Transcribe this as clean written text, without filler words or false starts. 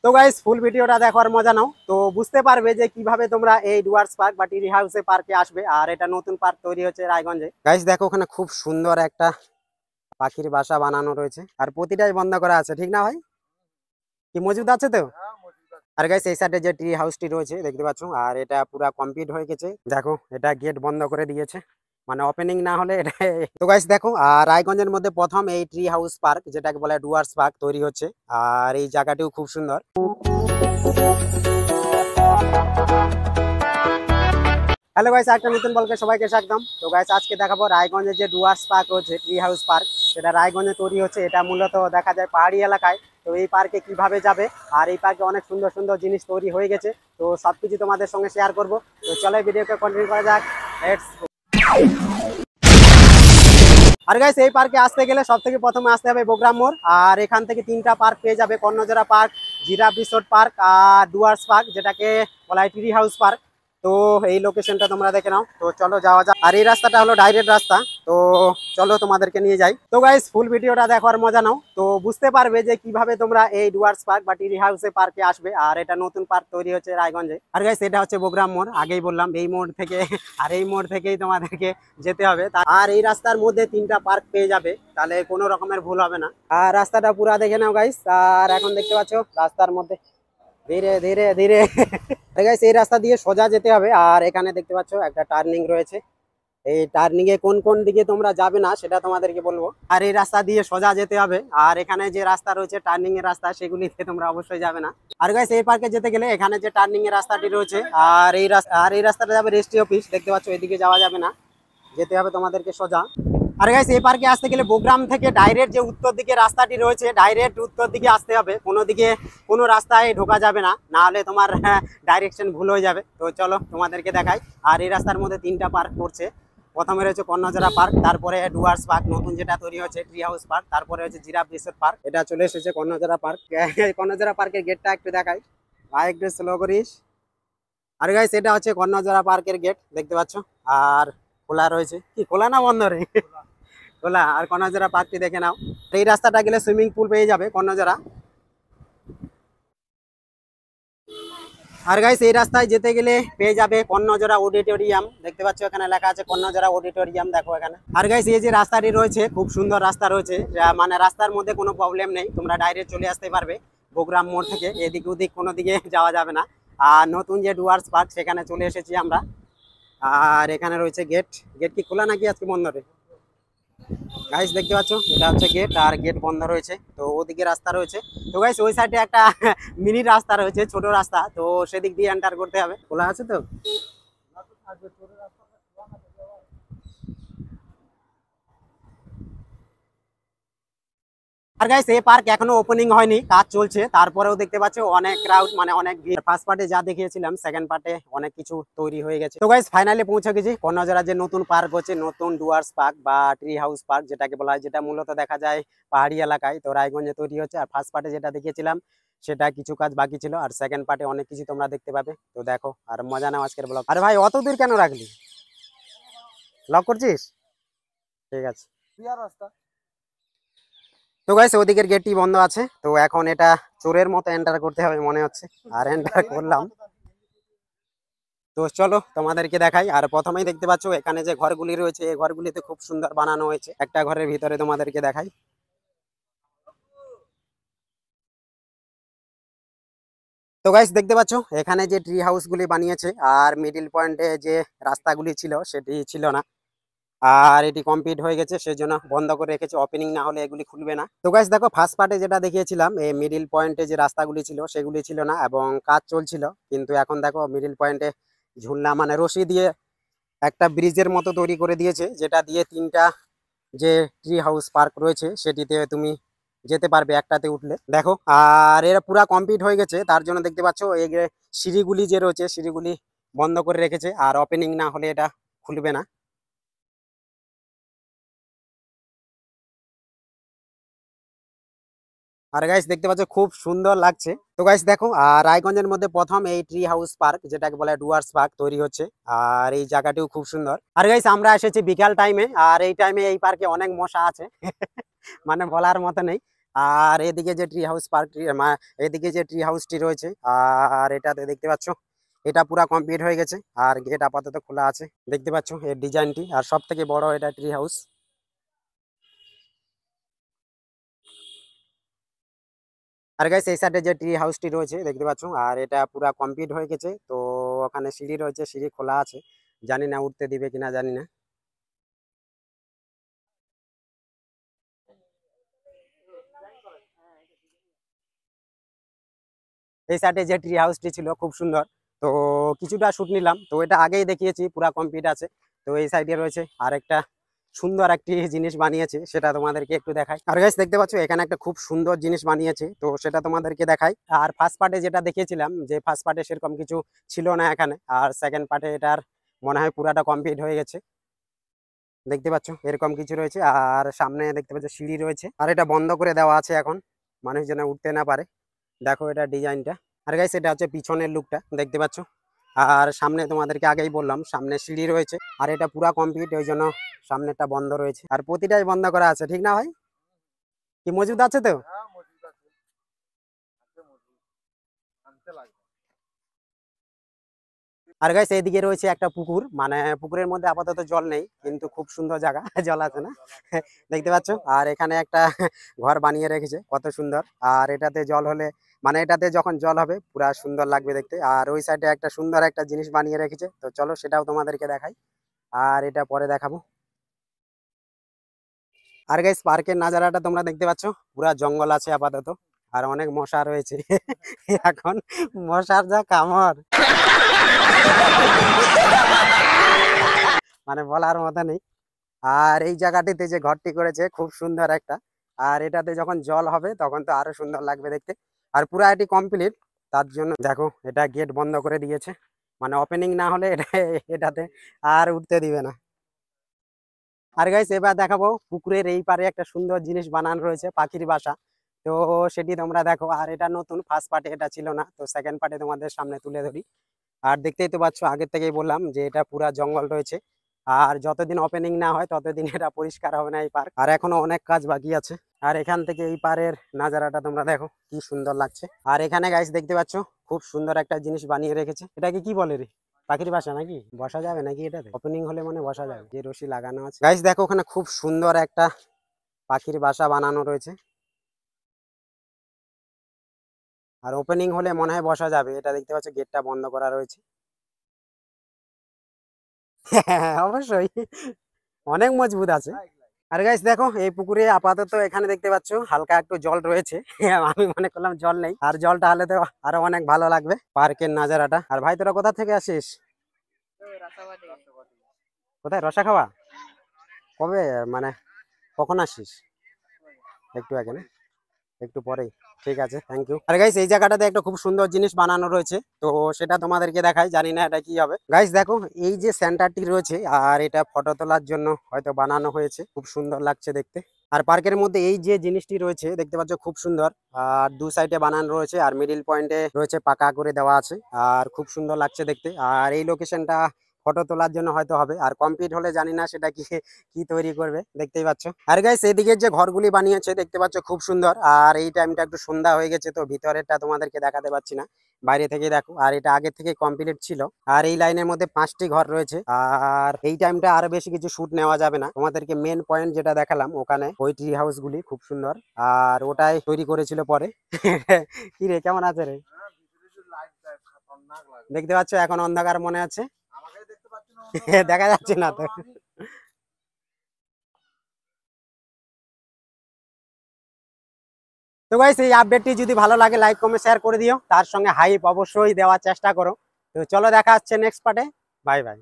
তো গাইস ফুল ভিডিওটা দেখার মজা নাও, তো বুঝতে পারবে যে কিভাবে তোমরা এই ডুয়ার্স পার্ক বা ট্রি হাউসে পার্কে আসবে। আর এটা নতুন পার্ক তৈরি হচ্ছে রায়গঞ্জে। গাইস দেখো ওখানে খুব সুন্দর একটা পাখির বাসা বানানো রয়েছে, আর প্রতিটাই বন্ধ করা আছে, ঠিক না ভাই? কি মজুদ আছে তো? আর গাইস এই সাইডে যে ট্রি হাউসটি রয়েছে দেখতে পাচ্ছ, আর এটা পুরা কমপ্লিট হয়ে গেছে। দেখো এটা গেট বন্ধ করে দিয়েছে, মানে ওপেনিং না হলে এটা। তো গাইস দেখো, আর রায়গঞ্জের মধ্যে প্রথম এই ট্রি হাউস পার্ক যেটাকে বলে ডুয়ার্স পার্ক তৈরি হচ্ছে, আর এই জায়গাটিও খুব সুন্দর। হ্যালো গাইস, একটা নতুন ব্লগে সবাইকে স্বাগতম। তো গাইস আজকে দেখাবো রায়গঞ্জের যে ডুয়ার্স পার্ক রয়েছে, ট্রি হাউস পার্ক, সেটা রায়গঞ্জে তৈরি হচ্ছে। এটা মূলত দেখা যায় পাহাড়ি এলাকায়। তো এই পার্কে কিভাবে যাবে, আর এই পার্কে অনেক সুন্দর সুন্দর জিনিস তৈরি হয়ে গেছে, তো সবকিছু তোমাদের সঙ্গে শেয়ার করব। তো চলো ভিডিওকে কন্টিনিউ করা যাক, লেটস গো। আর গাইস এই পার্কে আসতে গেলে সব থেকে প্রথমে আসতে হবে বগুড়াম মোড়। আর এখান থেকে তিনটা পার্ক পেয়ে যাবে: Karnajora park, giraffe resort park, আর ডুয়ার্স পার্ক যেটাকে বলা হয় ট্রি হাউস পার্ক। তো এই লোকেশনটা তোমরা দেখে নাও। তো চলো যাওয়া যাক। আর এই রাস্তাটা হলো ডাইরেক্ট রাস্তা, তো চলো তোমাদেরকে নিয়ে যাই। তো গাইস ফুল ভিডিওটা দেখার মজা নাও, তো বুঝতে পারবে যে কিভাবে তোমরা এই ডুয়ার্স পার্ক বা ট্রি হাউসে পার্কে আসবে। আর এটা নতুন পার্ক তৈরি হচ্ছে রায়গঞ্জে। আর গাইস এটা হচ্ছে বগুড়াম মোড়, আগেই বললাম এই মোড় থেকে আর এই মোড় থেকেই তোমাদেরকে যেতে হবে। আর এই রাস্তার মধ্যে তিনটা পার্ক পেয়ে যাবে, তাহলে কোনো রকমের ভুল হবে না। আর রাস্তাটা পুরা দেখে নাও গাইস। আর এখন দেখতে পাচ্ছ রাস্তার মধ্যে ধীরে ধীরে ধীরে গাইস এই রাস্তা দিয়ে সোজা যেতে হবে। আর এখানে দেখতে পাচ্ছ একটা টার্নিং রয়েছে। এই টার্নিং এ কোন কোন দিকে তোমরা যাবে না সেটা তোমাদেরকে বলবো। আর এই রাস্তা দিয়ে সোজা যেতে হবে। আর এখানে যে রাস্তা রয়েছে টার্নিং এর রাস্তা, সেগুলিতে তোমরা অবশ্যই যাবে না। আর গাইস এই পার্কে যেতে গেলে এখানে যে টার্নিং এর রাস্তাটি রয়েছে, আর এই রাস্তাটা যাবে রেজিস্ট্রি অফিস। দেখতে পাচ্ছ এদিকে যাওয়া যাবে না, যেতে হবে তোমাদেরকে সোজা। আর গাইস এই পার্কে আসতে গেলে বগুড়াম থেকে ডাইরেক্ট যে উত্তর দিকে রাস্তাটি রয়েছে, ডাইরেক্ট উত্তর দিকে আসতে হবে। কোনো দিকে কোনো রাস্তায় ঢোকা যাবে না, না হলে তোমার ডাইরেকশন ভুল হয়ে যাবে। তো চলো তোমাদেরকে দেখাই। আর এই রাস্তার মধ্যে তিনটা পার্ক পড়ছে। প্রথমে রয়েছে কর্ণজোড়া পার্ক, তারপরে ডুয়ার্স পার্ক নতুন যেটা তৈরি হচ্ছে ট্রি হাউস পার্ক, তারপরে হচ্ছে জিরাফ রিসোর্ট পার্ক। এটা চলে এসেছে কর্ণজোড়া পার্ক। কর্ণজোড়া পার্কের গেটটা একটু দেখাই, ভাই একটু স্লো করিস। আর গাইস এটা হচ্ছে কর্ণজোড়া পার্কের গেট, দেখতে পাচ্ছ। আর খোলা রয়েছে, কি খোলা না বন্ধ রে? খোলা। আর কর্ণজোড়া পার্কটি দেখে নাও। এই রাস্তাটা গেলে সুইমিং পুল পেয়ে যাবে কর্ণজোড়া। আর গাইস এই রাস্তায় যেতে গেলে পেয়ে যাবে কর্ণজোড়া অডিটোরিয়াম। দেখতে পাচ্ছ এখানে লেখা আছে কর্ণজোড়া অডিটোরিয়াম, দেখো এখানে। আর গাইস এই যে রাস্তাটি রয়েছে, খুব সুন্দর রাস্তা রয়েছে, মানে রাস্তার মধ্যে কোনো প্রবলেম নেই, তোমরা ডাইরেক্ট চলে আসতে পারবে বগুড়াম মোড় থেকে। এদিক ওদিক কোনো দিকে যাওয়া যাবে না। আর নতুন যে ডুয়ার্স পার্ক সেখানে চলে এসেছি আমরা। আর এখানে রয়েছে গেট। গেট কি খোলা নাকি আজকে বন্ধ রে? গাইস দেখতে পাচ্ছ এটা হচ্ছে গেট, আর গেট বন্ধ রয়েছে। তো ওদিকে রাস্তা রয়েছে। তো গাইস ওই সাইডে একটা মিনি রাস্তা রয়েছে, ছোট রাস্তা, তো সেদিক দিয়ে এন্টার করতে হবে। খোলা আছে তো? আর গাইস এই পার্ক এখনো ওপেনিং হয়নি, কাজ চলছে। তারপরেও দেখতে পাচ্ছ অনেক ক্রাউড, মানে অনেক ভিড়। ফার্স্ট পার্টে যা দেখিয়েছিলাম, সেকেন্ড পার্টে অনেক কিছু তৈরি হয়ে গেছে। তো গাইস ফাইনালি পৌঁছে গেছি কর্ণজোড়া যে নতুন পার্ক হচ্ছে, নতুন ডুয়ার্স পার্ক বা ট্রি হাউস পার্ক যেটাকে বলা হয়, যেটা মূলত দেখা যায় পাহাড়ি এলাকায়। তো রায়গঞ্জে তৈরি হচ্ছে। আর ফার্স্ট পার্টে যেটা দেখিয়েছিলাম সেটা কিছু কাজ বাকি ছিল, আর সেকেন্ড পার্টে অনেক কিছু তোমরা দেখতে পাবে। তো দেখো আর মজা নাও আজকের ব্লগ। আরে ভাই অত দূর কেন রাখলি? লক করছিস? ঠিক আছে। তো গাইস ওদিকের গেটটি বন্ধ আছে, তো এখন এটা চোরের মতো এন্টার করতে হবে মনে হচ্ছে। আর এন্টার করলাম। তো চলো তোমাদেরকে দেখাই। আর প্রথমেই দেখতে পাচ্ছ এখানে যে ঘরগুলি রয়েছে, এই ঘরগুলিতে খুব সুন্দর বানানো হয়েছে। একটা ঘরের ভিতরে তোমাদেরকে দেখাই। তো গাইস দেখতে পাচ্ছ এখানে যে ট্রি হাউস গুলি বানিয়েছে, আর মিডিল পয়েন্টে যে রাস্তাগুলি ছিল সেটি ছিল না। আর এটি কমপ্লিট হয়ে গেছে, সেজন্য বন্ধ করে রেখেছে, ওপেনিং না হলে এগুলি খুলবে না। তো গাইস দেখো ফার্স্ট পার্টে যেটা দেখিয়েছিলাম, এই মিডিল পয়েন্টে যে রাস্তাগুলি ছিল সেগুলি ছিল না, এবং কাজ চলছিল। কিন্তু এখন দেখো মিডিল পয়েন্টে ঝুলনা, মানে রশি দিয়ে একটা ব্রিজের মতো তৈরি করে দিয়েছে, যেটা দিয়ে তিনটা যে ট্রি হাউস পার্ক রয়েছে সেটিতে তুমি যেতে পারবে একটাতে উঠলে। দেখো আর এরা পুরা কমপ্লিট হয়ে গেছে, তার জন্য দেখতে পাচ্ছ এই যে সিঁড়িগুলি যে রয়েছে সিঁড়িগুলি বন্ধ করে রেখেছে, আর ওপেনিং না হলে এটা খুলবে না। আর গাইস দেখতে পাচ্ছ খুব সুন্দর লাগছে। তো গাইস দেখো, আর রায়গঞ্জের মধ্যে প্রথম এই ট্রি হাউস পার্ক যেটাকে বলে ডুয়ার্স পার্ক তৈরি হচ্ছে। আর এই জায়গাটিও খুব সুন্দর। আর গাইস আমরা এসেছি বিকাল টাইমে, আর এই টাইমে এই পার্কে অনেক মশা আছে মানে বলার মতো নেই। আর এদিকে যে ট্রি হাউস পার্ক, এদিকে যে ট্রি হাউসটি রয়েছে, আর এটাতে দেখতে পাচ্ছ এটা পুরা কমপ্লিট হয়ে গেছে, আর গেট আপাতত খোলা আছে। দেখতে পাচ্ছ এর ডিজাইনটি, আর সব থেকে বড় এটা ট্রি হাউস। আর গাইস এই সাইডে যে ট্রি হাউসটি রয়েছে দেখতে পাচ্ছ, আর এটা পুরা কমপ্লিট হয়ে গেছে। তো ওখানে সিঁড়ি রয়েছে, সিঁড়ি খোলা আছে, জানি না উঠতে দিবে কিনা জানি না। এই সাইডে যে ট্রি হাউসটি ছিল খুব সুন্দর, তো কিছুটা শুট নিলাম, তো এটা আগেই দেখিয়েছি পুরা কমপ্লিট আছে। তো এই সাইডে রয়েছে আরেকটা সুন্দর একটি জিনিস বানিয়েছে, সেটা তোমাদেরকে একটু দেখাই। আর গাইস দেখতে পাচ্ছ এখানে একটা খুব সুন্দর জিনিস বানিয়েছে, তো সেটা তোমাদেরকে দেখাই। আর ফার্স্ট পার্টে যেটা দেখিয়েছিলাম যে ফার্স্ট পার্টে সেরকম কিছু ছিল না এখানে, আর সেকেন্ড পার্টে এটার মনে হয় পুরাটা কমপ্লিট হয়ে গেছে। দেখতে পাচ্ছ এরকম কিছু রয়েছে, আর সামনে দেখতে পাচ্ছ সিঁড়ি রয়েছে, আর এটা বন্ধ করে দেওয়া আছে এখন, মানুষ যেন উঠতে না পারে। দেখো এটা ডিজাইনটা। আর গাইস এটা হচ্ছে পিছনের লুকটা, দেখতে পাচ্ছ। আর সামনে তোমাদেরকে আগেই বললাম সামনে সিঁড়ি রয়েছে, আর এটা পুরা কমপ্লিট, ওই জন্য সামনেটা বন্ধ রয়েছে, আর প্রতিটাই বন্ধ করা আছে, ঠিক না ভাই? কি মজুদ আছে তো? আর গাইস এইদিকে রয়েছে একটা পুকুর, মানে পুকুরের মধ্যে আপাতত জল নেই, কিন্তু খুব সুন্দর জায়গা জল আছে না দেখতে পাচ্ছ। আর এখানে একটা ঘর বানিয়ে রেখেছে কত সুন্দর, আর এটাতে জল হলে, মানে এটাতে যখন জল হবে পুরা সুন্দর লাগবে দেখতে। আর ওই সাইডে একটা সুন্দর একটা জিনিস বানিয়ে রেখেছে, তো চলো সেটাও তোমাদেরকে দেখাই, আর এটা পরে দেখাবো। আর গাইস পার্কের নাজারাটা তোমরা দেখতে পাচ্ছ, পুরা জঙ্গল আছে আপাতত, আর অনেক মশা রয়েছে এখন মশার যা কামড় মানে বলার মতো নেই। আর এই জায়গাটিতে যে ঘরটি করেছে খুব সুন্দর একটা, আর এটাতে যখন জল হবে তখন তো আরো সুন্দর লাগবে দেখতে। আর পুরা এটি কমপ্লিট, তার জন্য দেখো এটা গেট বন্ধ করে দিয়েছে, মানে ওপেনিং না হলে এটাতে আর উঠতে দিবে না। আর গাইস এবার দেখাবো পুকুরের এই পারে একটা সুন্দর জিনিস বানানো রয়েছে, পাখির বাসা। তো সেটি তোমরা দেখো, আর এটা নতুন, ফার্স্ট পার্টে এটা ছিল না, তো সেকেন্ড পার্টে তোমাদের সামনে তুলে ধরি। আর দেখতেই তো পাচ্ছ আগের থেকেই বললাম যে এটা পুরা জঙ্গল রয়েছে, আর যতদিন ওপেনিং না হয় ততদিন এটা পরিষ্কার হবে না এই পার্ক, আর এখনো অনেক কাজ বাকি আছে। আর এখান থেকে এই পারের নাজারাটা তোমরা দেখো কি সুন্দর লাগছে। আর এখানে গাইস দেখতে পাচ্ছ খুব সুন্দর একটা জিনিস বানিয়ে রেখেছে, এটাকে কি বলে রে? পাখির বাসা নাকি? বসা যাবে নাকি এটাতে? ওপেনিং হলে মানে বসা যাবে, যে রশি লাগানো আছে। গাইস দেখো ওখানে খুব সুন্দর একটা পাখির বাসা বানানো রয়েছে, আর ওপেনিং হলে মনে হয় বসা যাবে। এটা দেখতে পাচ্ছ গেটটা বন্ধ করা রয়েছে হ্যাঁ অবশ্যই, অনেক মজবুত আছে। আর গাইস দেখো এই পুকুরে আপাতত এখানে দেখতে পাচ্ছ হালকা একটু জল রয়েছে আমি মনে করলাম জল নেই, আর জলটা হলে তো আরো অনেক ভালো লাগবে পার্কের নাজারাটা। আর ভাই তোরা কোথা থেকে আসিস? কোথায়, রসা খাওয়া? কবে, মানে কখন আসিস? একটু আগে না, একটু পরেই? ঠিক আছে, থ্যাংক ইউ। আর গাইস এই জায়গাটাতে একটা খুব সুন্দর জিনিস বানানো রয়েছে, তো সেটা তোমাদেরকে দেখাই, জানি না এটা কি হবে। গাইস দেখো এই যে সেন্টারটি রয়েছে, আর এটা ফটো তোলার জন্য হয়তো বানানো হয়েছে, খুব সুন্দর লাগছে দেখতে। আর পার্কের মধ্যে এই যে জিনিসটি রয়েছে দেখতে পাচ্ছ খুব সুন্দর, আর দু সাইডে বানানো রয়েছে, আর মিডিল পয়েন্টে রয়েছে পাকা করে দেওয়া আছে, আর খুব সুন্দর লাগছে দেখতে। আর এই লোকেশনটা ফটো তোলার জন্য হয়তো হবে, আর কমপ্লিট হলে জানি না সেটা কি কি তৈরি করবে, দেখতেই পাচ্ছ। আর গাইস এদিকে যে ঘরগুলি বানিয়েছে দেখতে পাচ্ছ খুব সুন্দর, আর এই টাইমটা একটু সন্ধ্যা হয়ে গেছে, তো ভিতরেরটা তোমাদেরকে দেখাতে পাচ্ছি না, বাইরে থেকে দেখো। আর এটা আগে থেকে কমপ্লিট ছিল, আর এই লাইনের মধ্যে 5টি ঘর রয়েছে, আর এই টাইমটা আরো বেশি কিছু শুট নেওয়া যাবে না। তোমাদেরকে মেন পয়েন্ট যেটা দেখালাম ওখানে ওই ট্রি হাউস গুলি খুব সুন্দর, আর ওটাই তৈরি করেছিল পরে কি রে, কেমন আছে রে? দেখতে পাচ্ছ এখন অন্ধকার মনে আছে দেখা যাচ্ছে না তো। তো গাইস এই আপডেটটি যদি ভালো লাগে লাইক কমেন্ট শেয়ার করে দিও, তার সঙ্গে হাইপ অবশ্যই দেওয়ার চেষ্টা করো। তো চলো দেখা হচ্ছে নেক্সট পার্টে, বাই বাই।